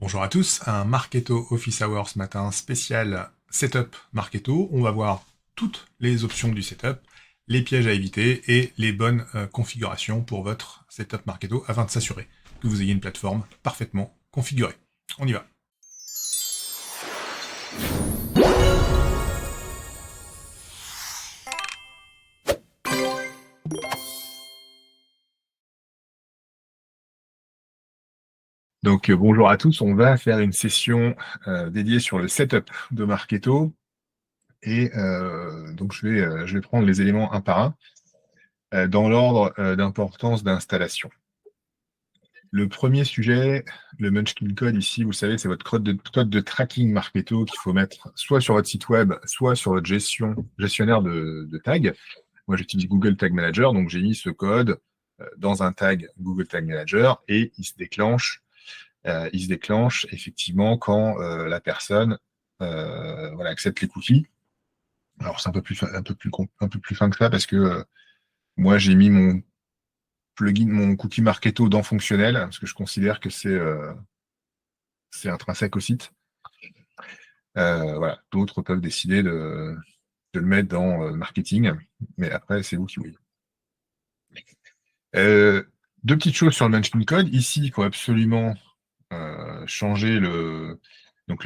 Bonjour à tous, un Marketo Office Hour ce matin spécial Setup Marketo. On va voir toutes les options du setup, les pièges à éviter et les bonnes configurations pour votre setup Marketo afin de s'assurer que vous ayez une plateforme parfaitement configurée. On y va. Donc bonjour à tous, on va faire une session dédiée sur le setup de Marketo et donc je vais prendre les éléments un par un dans l'ordre d'importance d'installation. Le premier sujet, le Munchkin Code ici, vous savez, c'est votre code de tracking Marketo qu'il faut mettre soit sur votre site web, soit sur votre gestionnaire de tags. Moi, j'utilise Google Tag Manager, donc j'ai mis ce code dans un tag Google Tag Manager et il se déclenche effectivement quand la personne accepte les cookies. Alors c'est un peu plus fin que ça parce que moi j'ai mis mon plugin, mon cookie Marketo dans fonctionnel parce que je considère que c'est intrinsèque au site. D'autres peuvent décider de le mettre dans marketing, mais après c'est vous qui voyez. Deux petites choses sur le Munchkin Code. Ici, il faut absolument changer le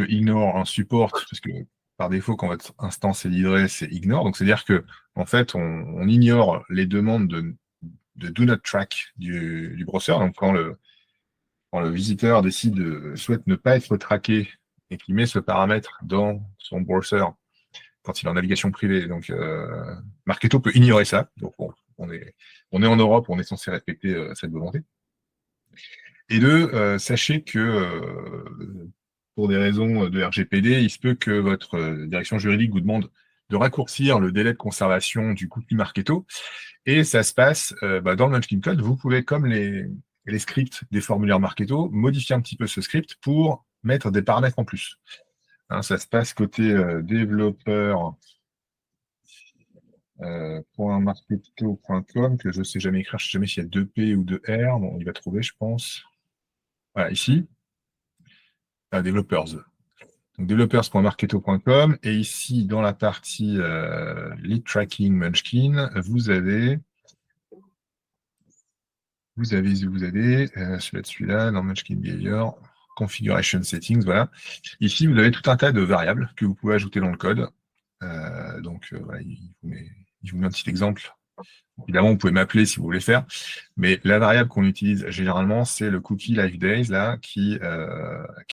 ignore en support, parce que par défaut, quand votre instance est livrée, c'est ignore. Donc, c'est-à-dire que en fait, on ignore les demandes de do not track du browser. Donc, quand le visiteur souhaite ne pas être traqué et qu'il met ce paramètre dans son browser quand il est en navigation privée, donc Marketo peut ignorer ça. Donc, on est en Europe, on est censé respecter cette volonté. Et deux, sachez que pour des raisons de RGPD, il se peut que votre direction juridique vous demande de raccourcir le délai de conservation du cookie Marketo. Et ça se passe dans le Munchkin Code. Vous pouvez, comme les scripts des formulaires Marketo, modifier un petit peu ce script pour mettre des paramètres en plus. Hein, ça se passe côté développeur .marketo.com, que je ne sais jamais écrire, je ne sais jamais s'il y a 2P ou 2R. Bon, il va trouver, je pense. Voilà, ici, developers. Donc, developers.marketo.com. Et ici, dans la partie lead tracking Munchkin, vous avez celui-là, dans Munchkin Behavior, configuration settings, voilà. Ici, vous avez tout un tas de variables que vous pouvez ajouter dans le code. Voilà, il vous met un petit exemple. Évidemment, vous pouvez m'appeler si vous voulez faire, mais la variable qu'on utilise généralement, c'est le cookie live days là, qui